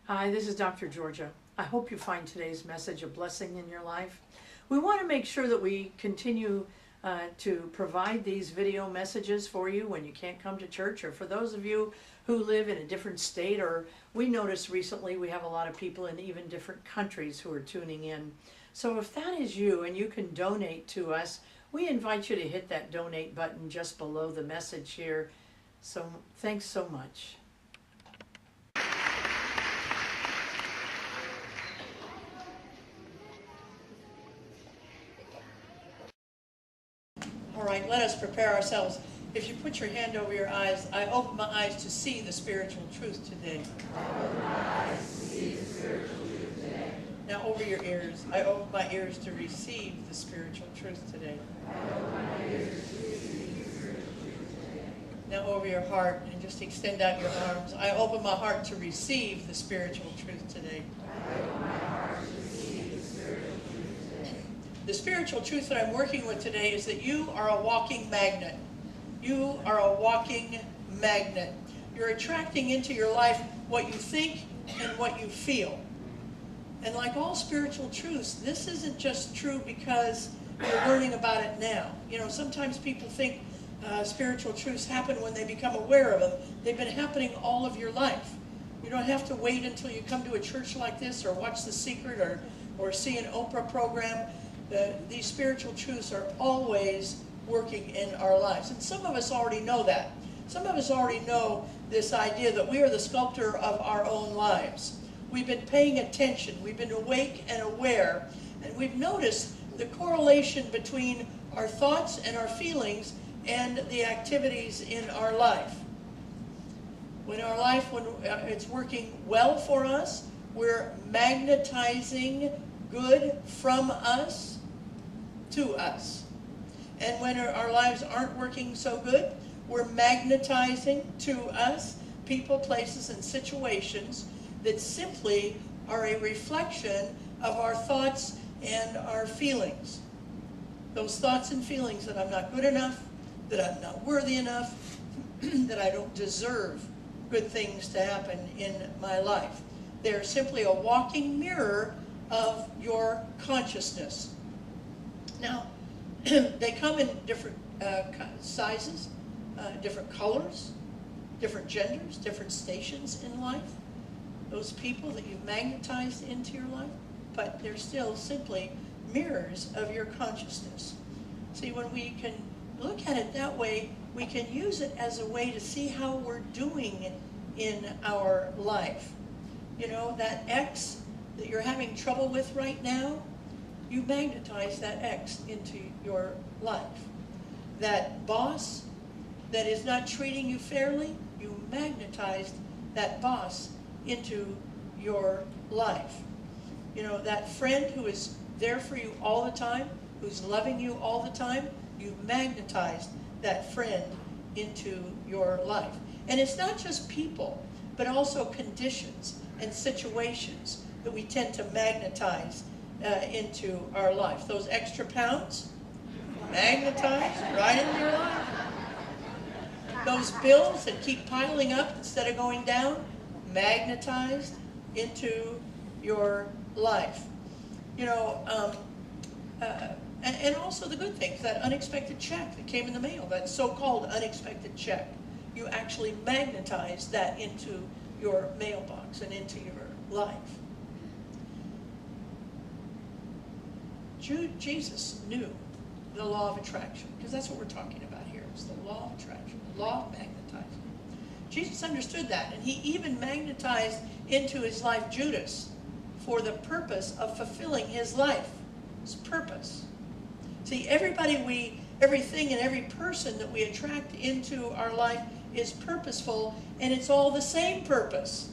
Hi, this is Dr. Georgia. I hope you find today's message a blessing in your life. We want to make sure that we continue to provide these video messages for you when you can't come to church, or for those of you who live in a different state, or we noticed recently we have a lot of people in even different countries who are tuning in. So if that is you and you can donate to us, we invite you to hit that donate button just below the message here. So thanks so much. All right, let us prepare ourselves. If you put your hand over your eyes, I open my eyes to see the spiritual truth today. I open my eyes to see the spiritual truth today. Now over your ears, I open my ears to receive the spiritual truth today. I open my ears to receive the spiritual truth today. Now over your heart, and just extend out your arms. I open my heart to receive the spiritual truth today. I open my heart to receive the spiritual truth today. The spiritual truth that I'm working with today is that you are a walking magnet. You are a walking magnet. You're attracting into your life what you think and what you feel. And like all spiritual truths, this isn't just true because you're learning about it now. You know, sometimes people think spiritual truths happen when they become aware of them. They've been happening all of your life. You don't have to wait until you come to a church like this or watch The Secret or see an Oprah program. These spiritual truths are always working in our lives. And some of us already know that. Some of us already know this idea that we are the sculptor of our own lives. We've been paying attention. We've been awake and aware. And we've noticed the correlation between our thoughts and our feelings and the activities in our life. When it's working well for us, we're magnetizing good from us to us. And when our lives aren't working so good, we're magnetizing to us people, places, and situations that simply are a reflection of our thoughts and our feelings. Those thoughts and feelings that I'm not good enough, that I'm not worthy enough, that I don't deserve good things to happen in my life. They're simply a walking mirror of your consciousness. Now, they come in different sizes, different colors, different genders, different stations in life. Those people that you've magnetized into your life, but they're still simply mirrors of your consciousness. See, when we can look at it that way, we can use it as a way to see how we're doing in our life. You know, that X that you're having trouble with right now, you magnetize that X into your life. That boss that is not treating you fairly, you magnetized that boss into your life. You know, that friend who is there for you all the time, who's loving you all the time, you magnetized that friend into your life. And it's not just people, but also conditions and situations that we tend to magnetize into our life. Those extra pounds, magnetized right into your life. Those bills that keep piling up instead of going down, magnetized into your life. You know, and also the good things, that unexpected check that came in the mail, that so-called unexpected check. You actually magnetized that into your mailbox and into your life. Jesus knew the law of attraction, because that's what we're talking about here. It's the law of attraction, the law of magnetizing. Jesus understood that, and he even magnetized into his life Judas for the purpose of fulfilling his life. His purpose. See, everything and every person that we attract into our life is purposeful, and it's all the same purpose.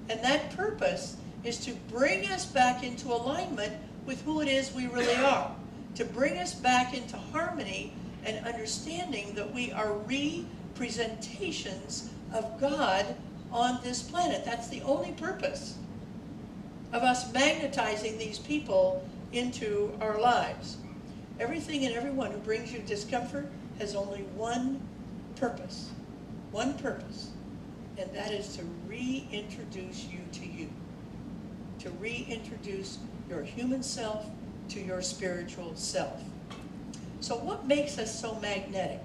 And that purpose is to bring us back into alignment with who it is we really are. To bring us back into harmony and understanding that we are representations of God on this planet. That's the only purpose of us magnetizing these people into our lives. Everything and everyone who brings you discomfort has only one purpose, and that is to reintroduce you to you. to reintroduce your human self to your spiritual self. So what makes us so magnetic?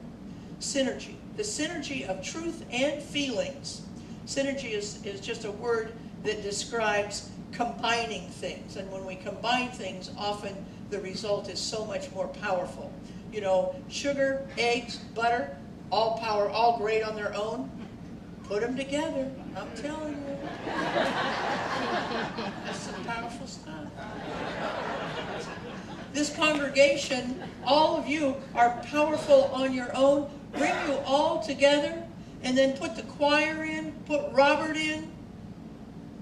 Synergy. The synergy of truth and feelings. Synergy is just a word that describes combining things. And when we combine things, often the result is so much more powerful. You know, sugar, eggs, butter, all power, all great on their own. Put them together, I'm telling you. That's some powerful stuff. This congregation, all of you are powerful on your own. Bring you all together and then put the choir in, put Robert in.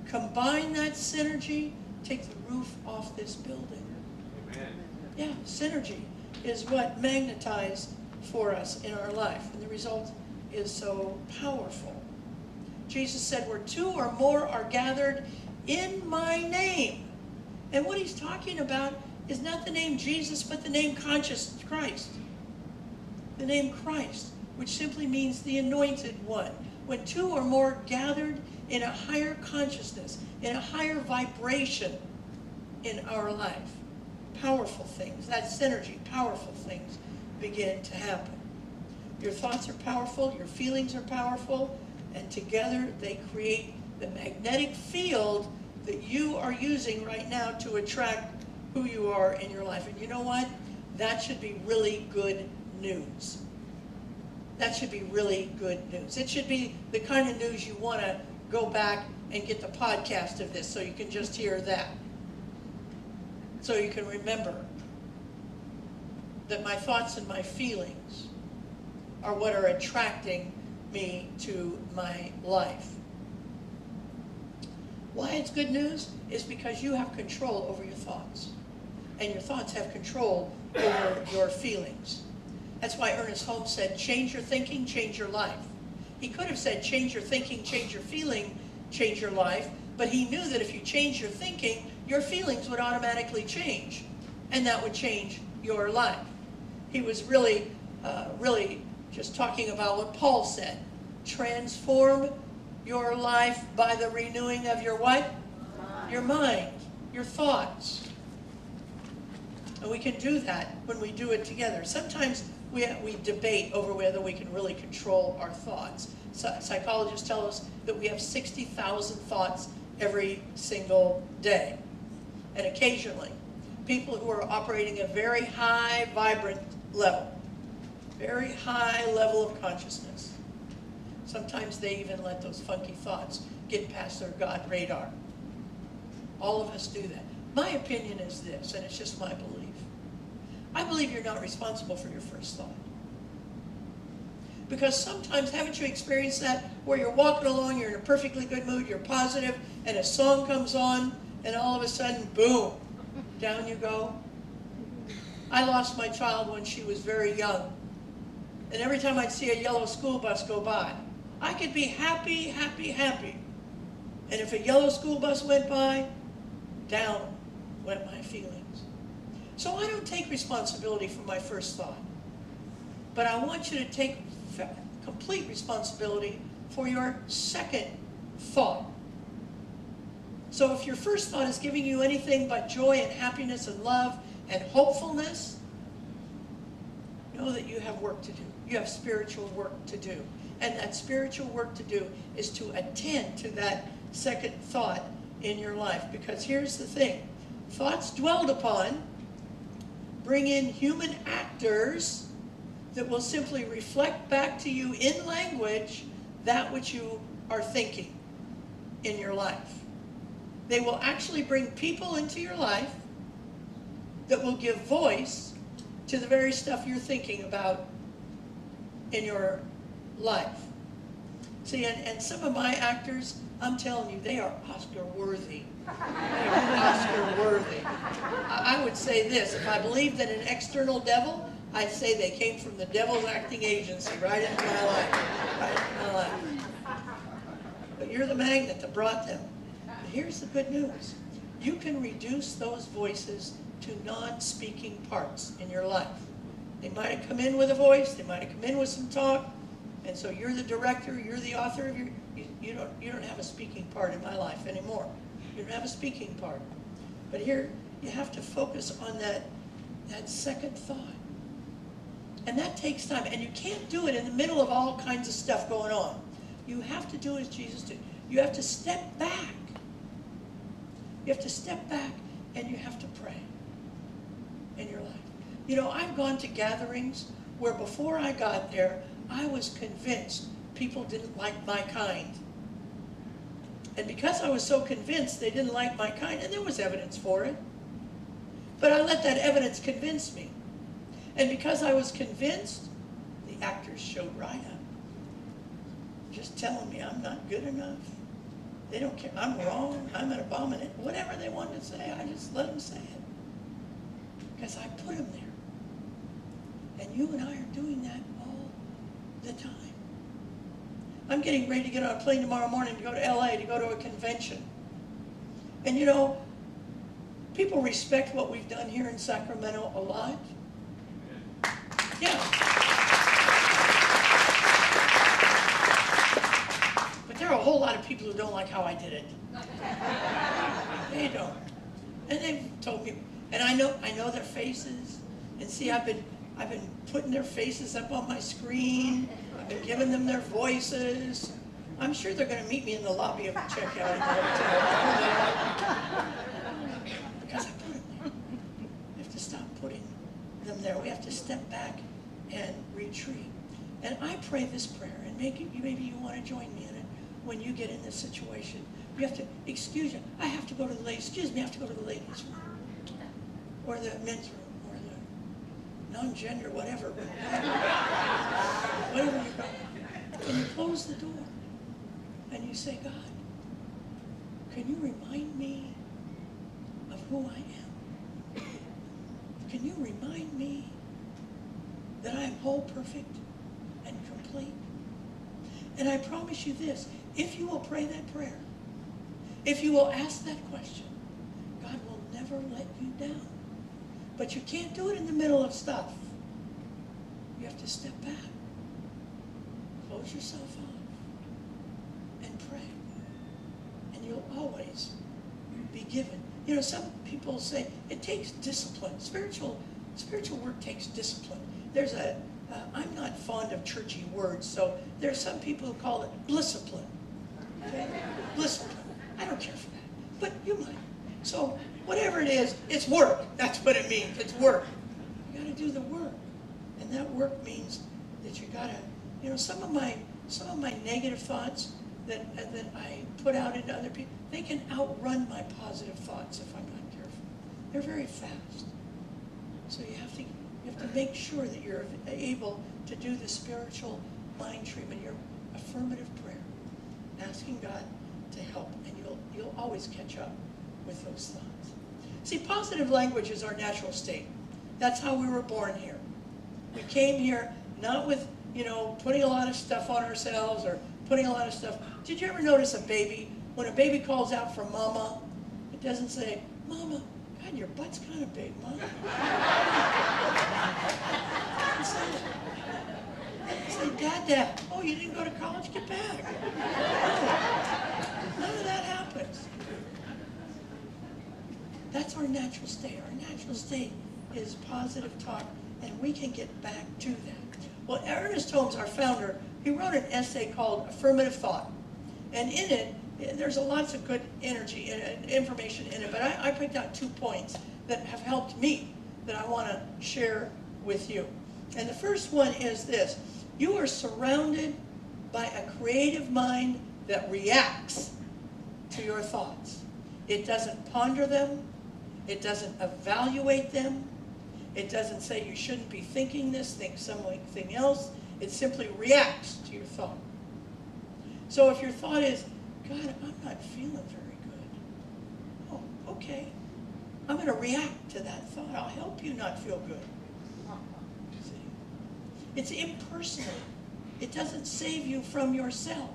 Combine that synergy, take the roof off this building. Amen. Yeah, synergy is what magnetizes for us in our life. And the result is so powerful. Jesus said, where two or more are gathered in my name. And what he's talking about is not the name Jesus, but the name conscious Christ. The name Christ, which simply means the anointed one. When two or more gathered in a higher consciousness, in a higher vibration in our life, powerful things, that synergy, powerful things begin to happen. Your thoughts are powerful, your feelings are powerful, and together they create the magnetic field that you are using right now to attract who you are in your life. And you know what? That should be really good news. That should be really good news. It should be the kind of news you want to go back and get the podcast of this so you can just hear that. So you can remember that my thoughts and my feelings are what are attracting me to my life. Why it's good news is because you have control over your thoughts. And your thoughts have control over your feelings. That's why Ernest Holmes said, change your thinking, change your life. He could have said, change your thinking, change your feeling, change your life. But he knew that if you change your thinking, your feelings would automatically change. And that would change your life. He was really just talking about what Paul said. Transform your life by the renewing of your what? Your mind, your thoughts. And we can do that when we do it together. Sometimes we debate over whether we can really control our thoughts. Psychologists tell us that we have 60,000 thoughts every single day. And occasionally, people who are operating a very high, vibrant level, very high level of consciousness, sometimes they even let those funky thoughts get past their God radar. All of us do that. My opinion is this, and it's just my belief. I believe you're not responsible for your first thought. Because sometimes, haven't you experienced that, where you're walking along, you're in a perfectly good mood, you're positive, and a song comes on, and all of a sudden, boom, down you go? I lost my child when she was very young. And every time I'd see a yellow school bus go by, I could be happy, happy, happy. And if a yellow school bus went by, down went my feelings. So I don't take responsibility for my first thought. But I want you to take complete responsibility for your second thought. So if your first thought is giving you anything but joy and happiness and love and hopefulness, know that you have work to do. You have spiritual work to do. And that spiritual work to do is to attend to that second thought in your life. Because here's the thing. Thoughts dwelled upon bring in human actors that will simply reflect back to you in language that which you are thinking in your life. They will actually bring people into your life that will give voice to the very stuff you're thinking about in your life. See, and some of my actors, I'm telling you, they are Oscar worthy. They are Oscar worthy. I would say this, if I believed in an external devil, I'd say they came from the devil's acting agency right into my life. Right into my life. But you're the magnet that brought them. But here's the good news. You can reduce those voices to non-speaking parts in your life. They might have come in with a voice, they might have come in with some talk, and so you're the director, you're the author of you don't have a speaking part in my life anymore. You don't have a speaking part. But here, you have to focus on that second thought. And that takes time. And you can't do it in the middle of all kinds of stuff going on. You have to do as Jesus did. You have to step back. You have to step back and you have to pray in your life. You know, I've gone to gatherings where before I got there, I was convinced people didn't like my kind. And because I was so convinced they didn't like my kind, and there was evidence for it, but I let that evidence convince me. And because I was convinced, the actors showed right up. Just telling me I'm not good enough. They don't care. I'm wrong. I'm an abomination. Whatever they wanted to say, I just let them say it. Because I put them there. And you and I are doing that all the time. I'm getting ready to get on a plane tomorrow morning to go to LA to go to a convention. And you know, people respect what we've done here in Sacramento a lot. Yeah. But there are a whole lot of people who don't like how I did it. They don't. And they've told me, and I know their faces. And see, I've been putting their faces up on my screen. I've been giving them their voices. I'm sure they're going to meet me in the lobby of the checkout in the hotel. Because I put them there. We have to stop putting them there. We have to step back and retreat. And I pray this prayer, and maybe you want to join me in it when you get in this situation. You have to, excuse me, I have to go to the ladies. Excuse me, I have to go to the ladies' room. Or the men's room. Non-gender, whatever. Whatever you got. And you close the door. And you say, God, can you remind me of who I am? Can you remind me that I am whole, perfect, and complete? And I promise you this, if you will pray that prayer, if you will ask that question, God will never let you down. But you can't do it in the middle of stuff. You have to step back. Close yourself off. And pray. And you'll always be given. You know, some people say it takes discipline. Spiritual work takes discipline. There's I'm not fond of churchy words, so there's some people who call it blisscipline. Okay? Blisscipline. I don't care for that. But you might. So whatever it is, it's work. That's what it means. It's work. You got to do the work, and that work means that you got to, you know, some of my negative thoughts that I put out into other people, they can outrun my positive thoughts if I'm not careful. They're very fast. So you have to make sure that you're able to do the spiritual mind treatment, your affirmative prayer, asking God to help, and you'll always catch up with those thoughts. See, positive language is our natural state. That's how we were born here. We came here not with, you know, putting a lot of stuff on ourselves or putting a lot of stuff. Did you ever notice a baby, when a baby calls out for mama, it doesn't say, Mama, God, your butt's kind of big, Mama. It say, Dad, oh, you didn't go to college? Get back. No, none of that happens. That's our natural state. Our natural state is positive talk, and we can get back to that. Well, Ernest Holmes, our founder, he wrote an essay called Affirmative Thought. And in it, there's lots of good energy and information in it, but I picked out 2 points that have helped me that I want to share with you. And the first one is this. You are surrounded by a creative mind that reacts to your thoughts. It doesn't ponder them. It doesn't evaluate them. It doesn't say you shouldn't be thinking this, think something else. It simply reacts to your thought. So if your thought is, God, I'm not feeling very good. Oh, okay. I'm going to react to that thought. I'll help you not feel good. See? It's impersonal. It doesn't save you from yourself.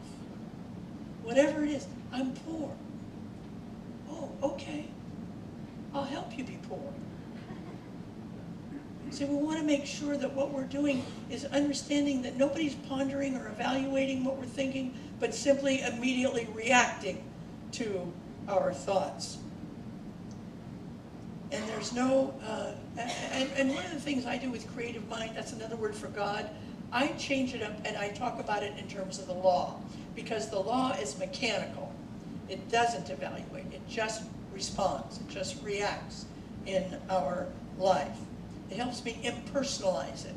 Whatever it is, I'm poor. Oh, okay. I'll help you be poor. See, we want to make sure that what we're doing is understanding that nobody's pondering or evaluating what we're thinking, but simply immediately reacting to our thoughts. And there's no, and one of the things I do with creative mind, that's another word for God, I change it up and I talk about it in terms of the law, because the law is mechanical. It doesn't evaluate, it just responds, it just reacts in our life. It helps me impersonalize it,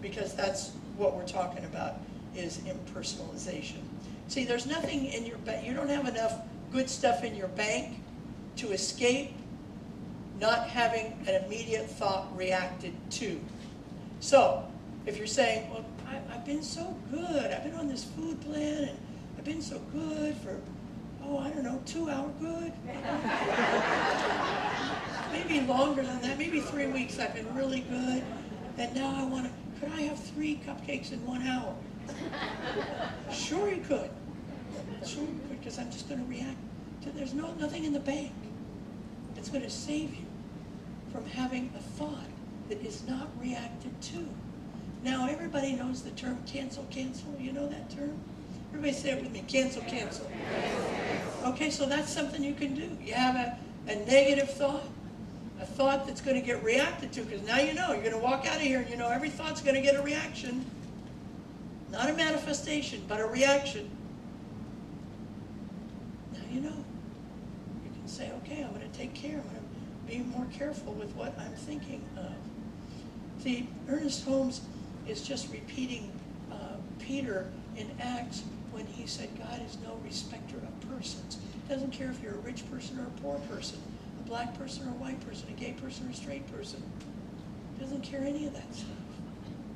because that's what we're talking about, is impersonalization. See, there's nothing in your bank, you don't have enough good stuff in your bank to escape not having an immediate thought reacted to. So, if you're saying, well, I've been so good, I've been on this food plan, and I've been so good for, oh, I don't know, 2 hour good? Maybe longer than that, maybe 3 weeks I've been really good, and now I want to, could I have 3 cupcakes in 1 hour? Sure you could. Sure you could, because I'm just going to react to, there's nothing in the bank that's going to save you from having a thought that is not reacted to. Now everybody knows the term cancel, cancel. You know that term? Everybody say it with me, cancel, cancel. Okay, so that's something you can do. You have a negative thought, a thought that's going to get reacted to, because now you know, you're going to walk out of here and you know every thought's going to get a reaction. Not a manifestation, but a reaction. Now you know. You can say, okay, I'm going to take care. I'm going to be more careful with what I'm thinking of. See, Ernest Holmes is just repeating Peter in Acts when he said God is no respecter of persons. Doesn't care if you're a rich person or a poor person, a black person or a white person, a gay person or a straight person. Doesn't care any of that stuff.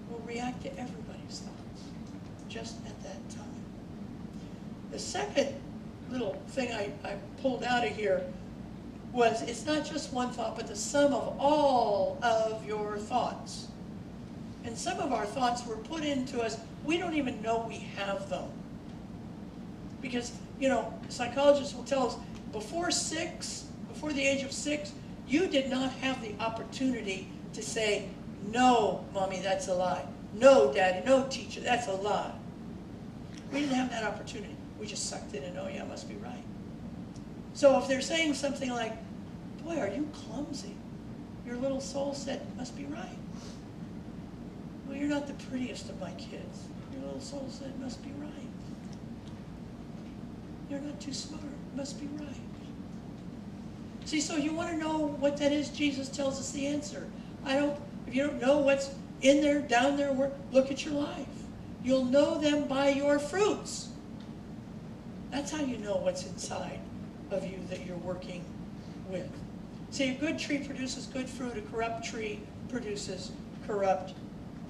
Will react to everybody's thoughts, just at that time. The second little thing I pulled out of here was, it's not just one thought, but the sum of all of your thoughts. And some of our thoughts were put into us, we don't even know we have them. Because, you know, psychologists will tell us, before the age of 6, you did not have the opportunity to say, no, Mommy, that's a lie. No, Daddy, no, teacher, that's a lie. We didn't have that opportunity. We just sucked in and, oh yeah, must be right. So if they're saying something like, boy, are you clumsy? Your little soul said, must be right. Well, you're not the prettiest of my kids. Your little soul said, must be right. You're not too smart. Must be right. See, so you want to know what that is, Jesus tells us the answer. If you don't know what's in there, down there, look at your life. You'll know them by your fruits. That's how you know what's inside of you that you're working with. See, a good tree produces good fruit. A corrupt tree produces corrupt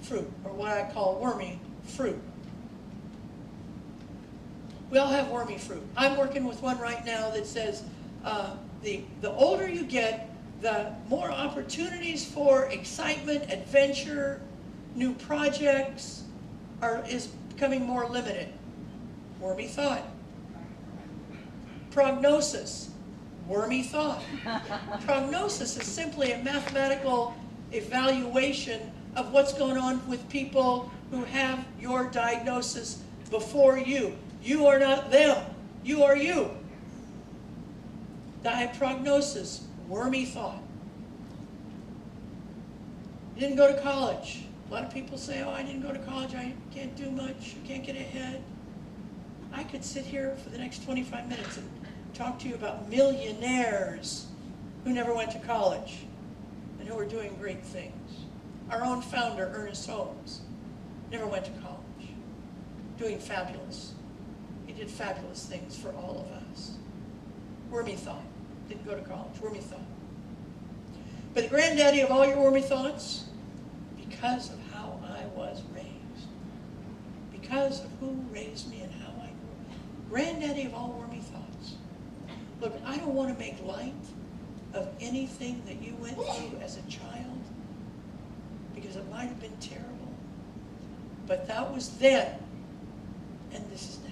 fruit, or what I call wormy fruit. We all have wormy fruit. I'm working with one right now that says the older you get, the more opportunities for excitement, adventure, new projects is becoming more limited. Wormy thought. Prognosis. Wormy thought. Prognosis is simply a mathematical evaluation of what's going on with people who have your diagnosis before you. You are not them. You are you. Prognosis. Wormy thought. You didn't go to college. A lot of people say, oh, I didn't go to college. I can't do much. I can't get ahead. I could sit here for the next 25 minutes and talk to you about millionaires who never went to college and who are doing great things. Our own founder, Ernest Holmes, never went to college, doing fabulous. He did fabulous things for all of us. Wormy thought. Didn't go to college. Wormy thought. But the granddaddy of all your wormy thoughts, because of how I was raised, because of who raised me and how I grew, granddaddy of all wormy thoughts. Look, I don't want to make light of anything that you went through as a child, because it might have been terrible. But that was then, and this is now.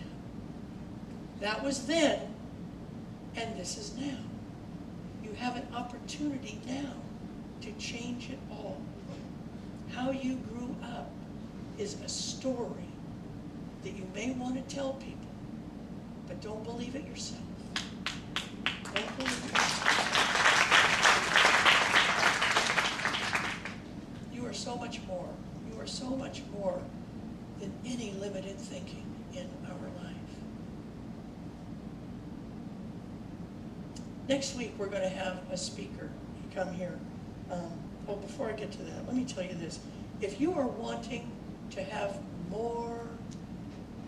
That was then, and this is now. You have an opportunity now to change it all. How you grew up is a story that you may want to tell people, but don't believe it yourself. Next week, we're going to have a speaker come here. Well, before I get to that, let me tell you this. If you are wanting to have more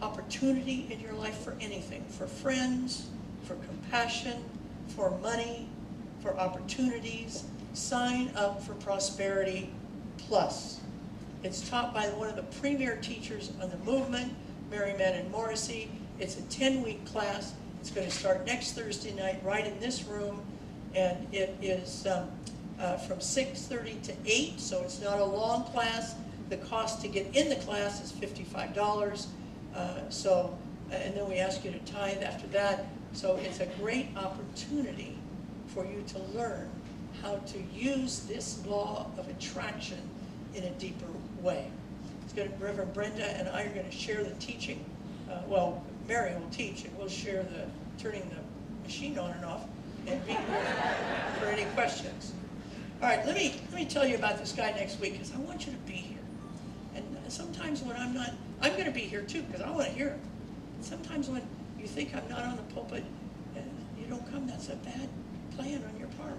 opportunity in your life for anything, for friends, for compassion, for money, for opportunities, sign up for Prosperity Plus. It's taught by one of the premier teachers on the movement, Mary Madden Morrissey. It's a 10-week class. It's going to start next Thursday night right in this room, and it is from 6:30 to 8, so it's not a long class. The cost to get in the class is $55. And then we ask you to tithe after that. So it's a great opportunity for you to learn how to use this law of attraction in a deeper way. Reverend Brenda and I are going to share the teaching. Well, Mary will teach, and we'll share the turning the machine on and off, and be here for any questions. All right, let me tell you about this guy next week, because I want you to be here. And sometimes when I'm going to be here too, because I want to hear him. Sometimes when you think I'm not on the pulpit and you don't come, that's a bad plan on your part,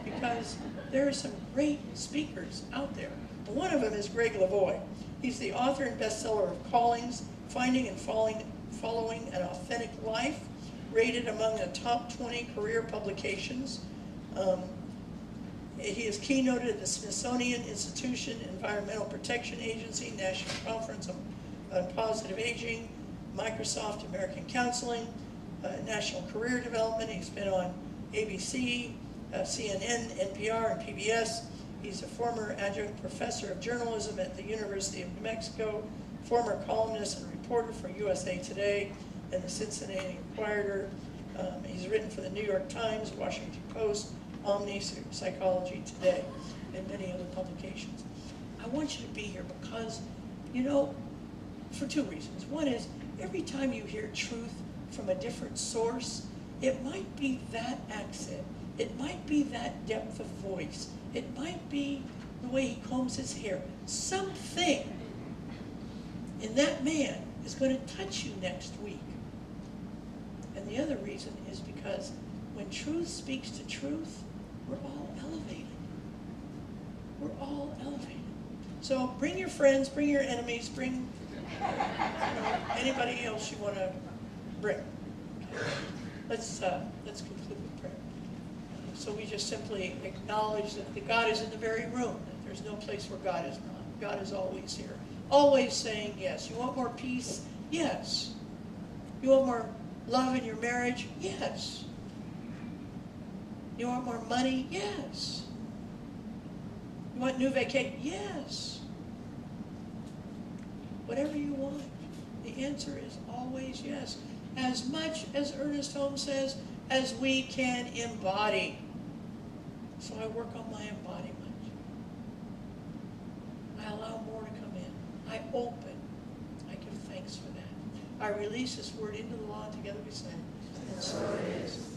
because there are some great speakers out there. One of them is Greg Lavoie. He's the author and bestseller of Callings, Finding and Following an Authentic Life, rated among the top 20 career publications. He is keynoted at the Smithsonian Institution Environmental Protection Agency, National Conference on Positive Aging, Microsoft American Counseling, National Career Development. He's been on ABC, CNN, NPR, and PBS. He's a former adjunct professor of journalism at the University of New Mexico, former columnist and reporter for USA Today and the Cincinnati Enquirer. He's written for the New York Times, Washington Post, Omni, Psychology Today, and many other publications. I want you to be here because, for two reasons. One is, every time you hear truth from a different source, it might be that accent. It might be that depth of voice. It might be the way he combs his hair. Something in that man is going to touch you next week. And the other reason is because when truth speaks to truth, we're all elevated. We're all elevated. So bring your friends, bring your enemies, bring anybody else you want to bring. Okay. Let's conclude with prayer. So we just simply acknowledge that God is in the very room. That there's no place where God is not. God is always here. Always saying yes. You want more peace? Yes. You want more love in your marriage? Yes. You want more money? Yes. You want new vacation? Yes. Whatever you want, the answer is always yes. As much, as Ernest Holmes says, as we can embody. So I work on my embodiment. I allow more to come in. I open. I give thanks for that. I release this word into the law, and together we say, and so it is.